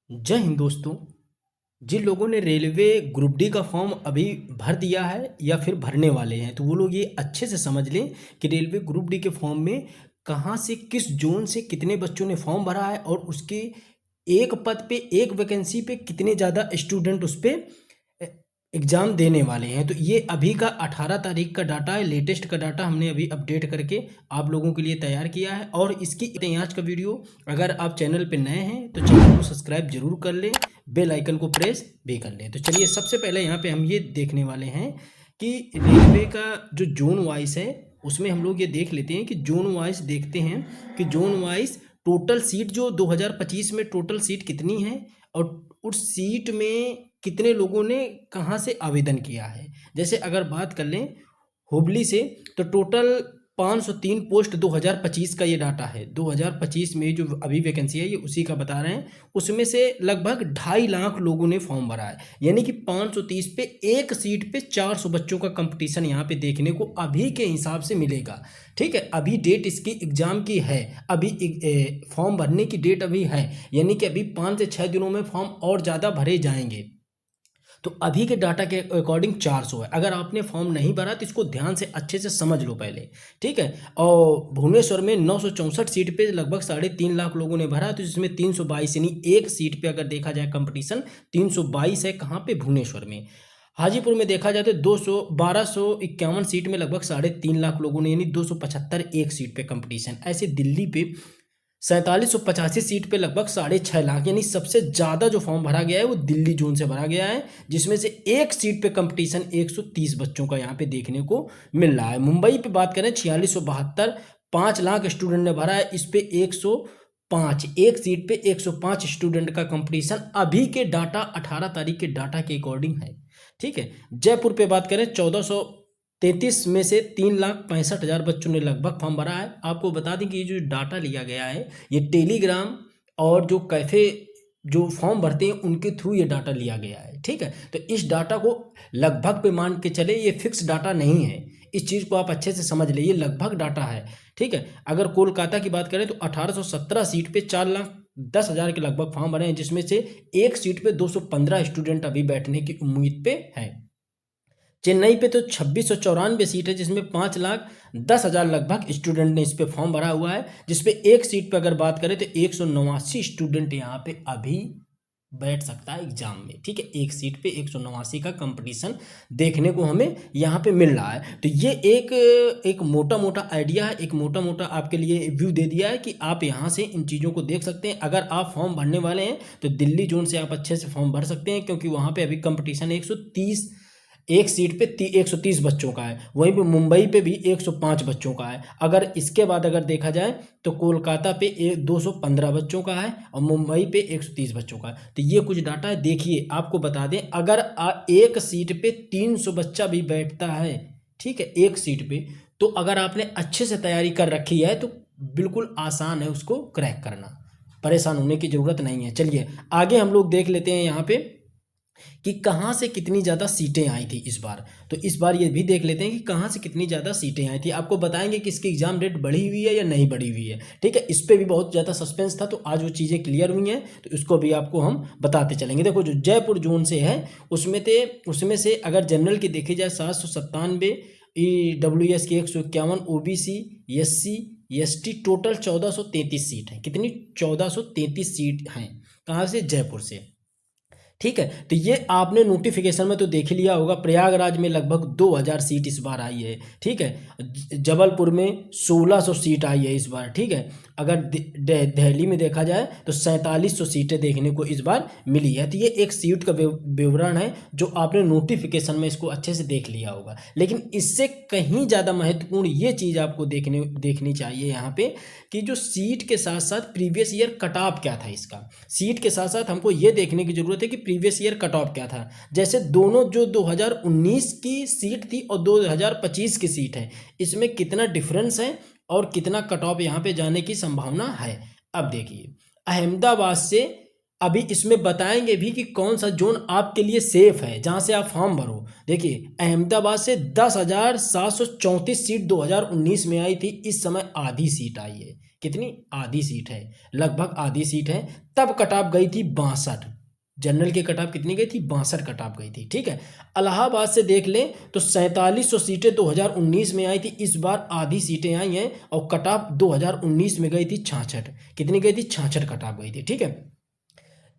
जय हिंद दोस्तों। जिन लोगों ने रेलवे ग्रुप डी का फॉर्म अभी भर दिया है या फिर भरने वाले हैं, तो वो लोग ये अच्छे से समझ लें कि रेलवे ग्रुप डी के फॉर्म में कहाँ से किस जोन से कितने बच्चों ने फॉर्म भरा है और उसके एक पद पे एक वैकेंसी पे कितने ज़्यादा स्टूडेंट उस पर एग्ज़ाम देने वाले हैं। तो ये अभी का 18 तारीख का डाटा है, लेटेस्ट का डाटा हमने अभी अपडेट करके आप लोगों के लिए तैयार किया है। और इसकी आज का वीडियो, अगर आप चैनल पे नए हैं तो चैनल को सब्सक्राइब जरूर कर लें, बेल आइकन को प्रेस भी कर लें। तो चलिए, सबसे पहले यहाँ पे हम ये देखने वाले हैं कि रेलवे का जो जोन वाइज है उसमें हम लोग ये देख लेते हैं कि जोन वाइज देखते हैं कि जोन वाइज टोटल सीट जो 2025 में टोटल सीट कितनी है और उस सीट में कितने लोगों ने कहाँ से आवेदन किया है। जैसे अगर बात कर लें हुबली से, तो टोटल 503 पोस्ट 2025 का ये डाटा है। 2025 में जो अभी वैकेंसी है ये उसी का बता रहे हैं। उसमें से लगभग 2.5 लाख लोगों ने फॉर्म भरा है, यानी कि 530 पे एक सीट पे 400 बच्चों का कंपटीशन यहाँ पे देखने को अभी के हिसाब से मिलेगा। ठीक है, अभी डेट इसकी एग्जाम की है, अभी फॉर्म भरने की डेट अभी है, यानी कि अभी 5 से 6 दिनों में फॉर्म और ज़्यादा भरे जाएंगे। तो अभी के डाटा के अकॉर्डिंग 400 है। अगर आपने फॉर्म नहीं भरा तो इसको ध्यान से अच्छे से समझ लो पहले, ठीक है। और भुवनेश्वर में 964 सीट पे लगभग 3.5 लाख लोगों ने भरा, तो जिसमें 322 यानी एक सीट पे अगर देखा जाए कंपटीशन 322 है। कहाँ पे? भुवनेश्वर में। हाजीपुर में देखा जाए तो 1251 सीट में लगभग 3.5 लाख लोगों ने, यानी 275 एक सीट पे कंपटीशन। ऐसे दिल्ली पे 4785 सीट पे लगभग 6.5 लाख, यानी सबसे ज़्यादा जो फॉर्म भरा गया है वो दिल्ली जोन से भरा गया है, जिसमें से एक सीट पे कंपटीशन 130 बच्चों का यहाँ पे देखने को मिल रहा है। मुंबई पे बात करें 4672, 5 लाख स्टूडेंट ने भरा है, इस पे 105, एक सीट पे 105 स्टूडेंट का कंपटीशन अभी के डाटा 18 तारीख के डाटा के अकॉर्डिंग है। ठीक है। जयपुर पे बात करें 1433 में से 3,65,000 बच्चों ने लगभग फॉर्म भरा है। आपको बता दें कि ये जो डाटा लिया गया है ये टेलीग्राम और जो कैफे जो फॉर्म भरते हैं उनके थ्रू ये डाटा लिया गया है। ठीक है, तो इस डाटा को लगभग पे मान के चले, ये फिक्स डाटा नहीं है। इस चीज़ को आप अच्छे से समझ ले, ये लगभग डाटा है। ठीक है। अगर कोलकाता की बात करें तो 1817 सीट पे 4,10,000 के लगभग फॉर्म भरे हैं, जिसमें से एक सीट पे 215 स्टूडेंट अभी बैठने की उम्मीद पे है। चेन्नई पे तो 2694 सीट है, जिसमें 5,10,000 लगभग स्टूडेंट ने इस पे फॉर्म भरा हुआ है, जिसपे एक सीट पे अगर बात करें तो 189 स्टूडेंट यहाँ पे अभी बैठ सकता है एग्जाम में। ठीक है, एक सीट पे 189 का कंपटीशन देखने को हमें यहाँ पे मिल रहा है। तो ये एक मोटा मोटा आइडिया है, एक मोटा मोटा आपके लिए व्यू दे दिया है कि आप यहाँ से इन चीज़ों को देख सकते हैं। अगर आप फॉर्म भरने वाले हैं तो दिल्ली जोन से आप अच्छे से फॉर्म भर सकते हैं, क्योंकि वहाँ पे अभी कंपटीशन 130, एक सीट पे 130 बच्चों का है। वहीं पे मुंबई पे भी 105 बच्चों का है। अगर इसके बाद अगर देखा जाए तो कोलकाता पे 215 बच्चों का है और मुंबई पे 130 बच्चों का है। तो ये कुछ डाटा है। देखिए, आपको बता दें, अगर एक सीट पे 300 बच्चा भी बैठता है, ठीक है, एक सीट पे, तो अगर आपने अच्छे से तैयारी कर रखी है तो बिल्कुल आसान है उसको क्रैक करना, परेशान होने की ज़रूरत नहीं है। चलिए आगे हम लोग देख लेते हैं यहाँ पे कि कहाँ से कितनी ज़्यादा सीटें आई थी इस बार। तो इस बार ये भी देख लेते हैं कि कहाँ से कितनी ज़्यादा सीटें आई थी। आपको बताएंगे कि इसकी एग्जाम डेट बढ़ी हुई है या नहीं बढ़ी हुई है। ठीक है, इस पर भी बहुत ज़्यादा सस्पेंस था, तो आज वो चीज़ें क्लियर हुई हैं, तो इसको भी आपको हम बताते चलेंगे। देखो, जो जयपुर जोन से है उसमें से अगर जनरल की देखी जाए 797, EWS की 151, OBC, SC, ST total 1433 seat है। कितनी? 1433 सीट हैं। कहाँ से? जयपुर से। ठीक है, तो ये आपने नोटिफिकेशन में तो देख ही लिया होगा। प्रयागराज में लगभग 2000 सीट इस बार आई है। ठीक है, जबलपुर में 1600 सीट आई है इस बार। ठीक है, अगर दिल्ली में देखा जाए तो 4700 सीटें देखने को इस बार मिली है। तो ये एक सीट का विवरण है जो आपने नोटिफिकेशन में इसको अच्छे से देख लिया होगा। लेकिन इससे कहीं ज़्यादा महत्वपूर्ण ये चीज़ आपको देखनी चाहिए यहाँ पे कि जो सीट के साथ साथ प्रीवियस ईयर कट ऑफ क्या था इसका। सीट के साथ साथ हमको ये देखने की ज़रूरत है कि प्रीवियस ईयर कट ऑफ क्या था। जैसे दोनों जो 2019 की सीट थी और 2025 की सीट है, इसमें कितना डिफरेंस है और कितना कट ऑफ यहाँ पे जाने की संभावना है। अब देखिए, अहमदाबाद से अभी इसमें बताएंगे भी कि कौन सा जोन आपके लिए सेफ है जहां से आप फॉर्म भरो। देखिए, अहमदाबाद से 10,734 सीट 2019 में आई थी, इस समय आधी सीट आई है। कितनी, आधी सीट है, लगभग आधी सीट है। तब कट ऑफ गई थी 62, जनरल की कट ऑफ कितनी गई थी, 62 कट ऑफ गई थी। ठीक है, इलाहाबाद से देख लें तो 4700 सीटें 2019 में आई थी, इस बार आधी सीटें आई हैं और कट ऑफ 2019 में गई थी 66, कितनी गई थी, 66 कट ऑफ गई थी। ठीक है,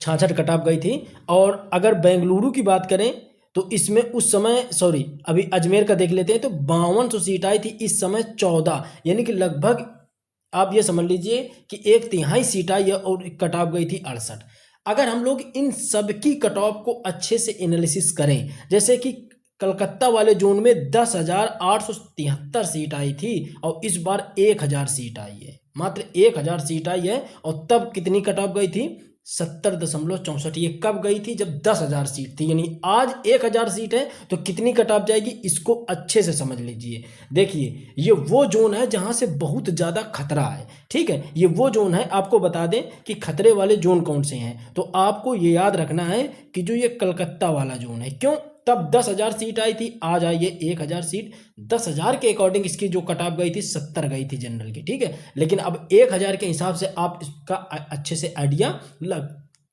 66 कट ऑफ गई थी। और अगर बेंगलुरु की बात करें तो इसमें उस समय, सॉरी अभी अजमेर का देख लेते हैं, तो 5200 सीट आई थी, इस समय 14, यानी कि लगभग आप ये समझ लीजिए कि 1/3 सीट आई और कट ऑफ गई थी 68। अगर हम लोग इन सब की कट ऑफ को अच्छे से एनालिसिस करें, जैसे कि कलकत्ता वाले जोन में 10,873 सीट आई थी और इस बार 1000 सीट आई है, मात्र 1000 सीट आई है, और तब कितनी कट ऑफ गई थी, 70.64। ये कब गई थी, जब 10,000 सीट थी, यानी आज 1000 सीट है तो कितनी कट ऑफ जाएगी, इसको अच्छे से समझ लीजिए। देखिए ये वो जोन है जहां से बहुत ज़्यादा खतरा है। ठीक है, ये वो जोन है, आपको बता दें कि खतरे वाले जोन कौन से हैं, तो आपको ये याद रखना है कि जो ये कलकत्ता वाला जोन है, क्यों, तब 10,000 सीट आई थी, आज आई है 1000 सीट। 10,000 के अकॉर्डिंग इसकी जो कट ऑफ गई थी 70 गई थी जनरल की। ठीक है, लेकिन अब 1000 के हिसाब से आप इसका अच्छे से आइडिया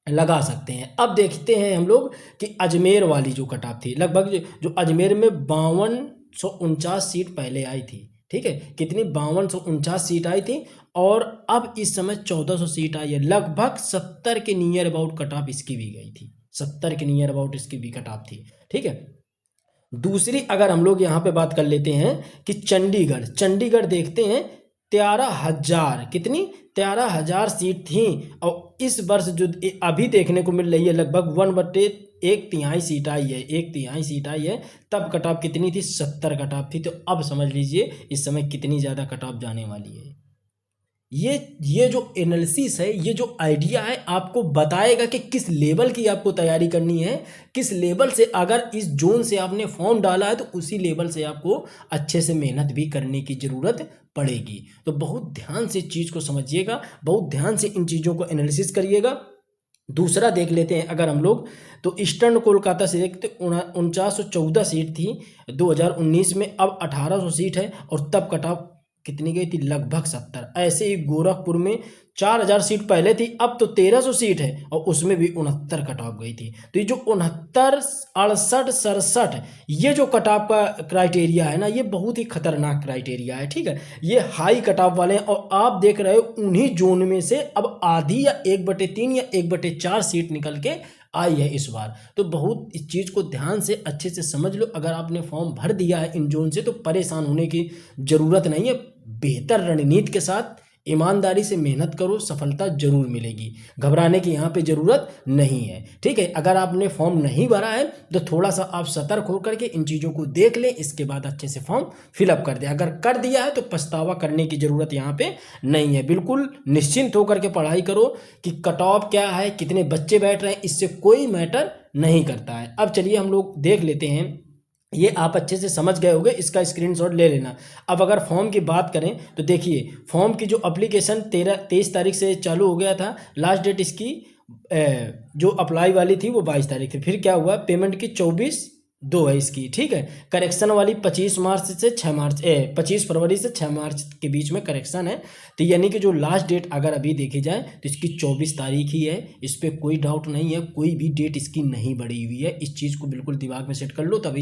लगा सकते हैं। अब देखते हैं हम लोग कि अजमेर वाली जो कट ऑफ थी, लगभग जो अजमेर में 5249 सीट पहले आई थी। ठीक है, कितनी, 5249 सीट आई थी और अब इस समय 1400 सीट आई है, लगभग 70 के नियर अबाउट कट ऑफ इसकी भी गई थी, 70 के नियर अबाउट इसकी भी कट ऑफ थी। ठीक है, दूसरी अगर हम लोग यहाँ पे बात कर लेते हैं कि चंडीगढ़ देखते हैं, 13,000, कितनी, 13,000 सीट थी और इस वर्ष जो अभी देखने को मिल रही है लगभग 1/1 सीट आई है, 1/3 सीट आई है, तब कट ऑफ कितनी थी, 70 कट ऑफ थी। तो अब समझ लीजिए इस समय कितनी ज़्यादा कट ऑफ जाने वाली है। ये जो एनालिसिस है, ये जो आइडिया है, आपको बताएगा कि किस लेवल की आपको तैयारी करनी है, किस लेवल से, अगर इस जोन से आपने फॉर्म डाला है तो उसी लेवल से आपको अच्छे से मेहनत भी करने की ज़रूरत पड़ेगी। तो बहुत ध्यान से चीज़ को समझिएगा, बहुत ध्यान से इन चीज़ों को एनालिसिस करिएगा। दूसरा देख लेते हैं अगर हम लोग, तो ईस्टर्न कोलकाता से देखते 4914 सीट थी 2019 में, अब 1800 सीट है और तब कट ऑफ कितनी गई थी, लगभग 70। ऐसे ही गोरखपुर में 4000 सीट पहले थी, अब तो 1300 सीट है और उसमें भी 69 कट ऑफ गई थी। तो ये जो 69, 68, 67 ये जो कट ऑफ का क्राइटेरिया है ना, ये बहुत ही खतरनाक क्राइटेरिया है। ठीक है, ये हाई कट ऑफ वाले हैं और आप देख रहे हो उन्हीं जोन में से अब आधी या 1/3 या 1/4 सीट निकल के आई है इस बार। तो बहुत इस चीज़ को ध्यान से अच्छे से समझ लो। अगर आपने फॉर्म भर दिया है इन जोन से तो परेशान होने की ज़रूरत नहीं है। बेहतर रणनीति के साथ ईमानदारी से मेहनत करो, सफलता जरूर मिलेगी, घबराने की यहाँ पे ज़रूरत नहीं है। ठीक है, अगर आपने फॉर्म नहीं भरा है तो थोड़ा सा आप सतर्क होकर के इन चीज़ों को देख लें, इसके बाद अच्छे से फॉर्म फिलअप कर दें। अगर कर दिया है तो पछतावा करने की ज़रूरत यहाँ पे नहीं है। बिल्कुल निश्चिंत होकर के पढ़ाई करो कि कट ऑफ क्या है, कितने बच्चे बैठ रहे हैं, इससे कोई मैटर नहीं करता है। अब चलिए हम लोग देख लेते हैं, ये आप अच्छे से समझ गए होंगे, इसका स्क्रीनशॉट ले लेना। अब अगर फॉर्म की बात करें तो देखिए फॉर्म की जो एप्लीकेशन 23 तारीख से चालू हो गया था, लास्ट डेट इसकी जो अप्लाई वाली थी वो 22 तारीख थी। फिर क्या हुआ, पेमेंट की 24/2 है इसकी। ठीक है, करेक्शन वाली 25 फरवरी से 6 मार्च के बीच में करेक्शन है। तो यानी कि जो लास्ट डेट अगर अभी देखी जाए तो इसकी 24 तारीख ही है, इस पर कोई डाउट नहीं है, कोई भी डेट इसकी नहीं बढ़ी हुई है। इस चीज़ को बिल्कुल दिमाग में सेट कर लो। तभी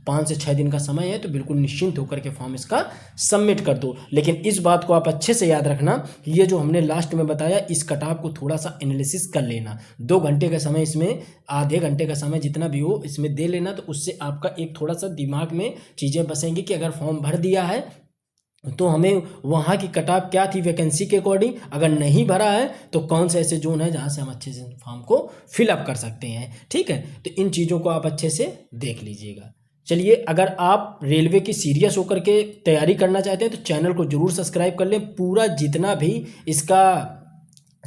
5 से 6 दिन का समय है, तो बिल्कुल निश्चिंत होकर के फॉर्म इसका सबमिट कर दो। लेकिन इस बात को आप अच्छे से याद रखना कि ये जो हमने लास्ट में बताया, इस कटाव को थोड़ा सा एनालिसिस कर लेना। 2 घंटे का समय, इसमें आधे घंटे का समय जितना भी हो इसमें दे लेना, तो उससे आपका एक थोड़ा सा दिमाग में चीज़ें बसेंगी कि अगर फॉर्म भर दिया है तो हमें वहाँ की कटाव क्या थी वैकेंसी के अकॉर्डिंग, अगर नहीं भरा है तो कौन से ऐसे जोन है जहाँ से हम अच्छे से फॉर्म को फिलअप कर सकते हैं। ठीक है, तो इन चीज़ों को आप अच्छे से देख लीजिएगा। चलिए, अगर आप रेलवे की सीरियस होकर के तैयारी करना चाहते हैं तो चैनल को जरूर सब्सक्राइब कर लें। पूरा जितना भी इसका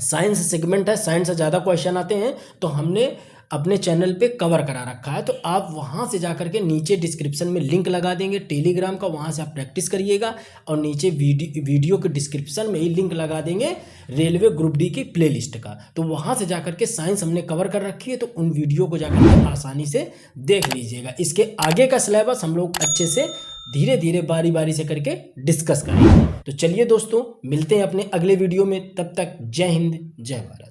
साइंस सेगमेंट है, साइंस से ज़्यादा क्वेश्चन आते हैं तो हमने अपने चैनल पे कवर करा रखा है, तो आप वहाँ से जाकर के नीचे डिस्क्रिप्शन में लिंक लगा देंगे टेलीग्राम का, वहाँ से आप प्रैक्टिस करिएगा। और नीचे वीडियो के डिस्क्रिप्शन में ही लिंक लगा देंगे रेलवे ग्रुप डी की प्लेलिस्ट का, तो वहाँ से जाकर के साइंस हमने कवर कर रखी है, तो उन वीडियो को जाकर के आसानी से देख लीजिएगा। इसके आगे का सिलेबस हम लोग अच्छे से धीरे धीरे बारी बारी से करके डिस्कस करेंगे। तो चलिए दोस्तों, मिलते हैं अपने अगले वीडियो में, तब तक जय हिंद जय भारत।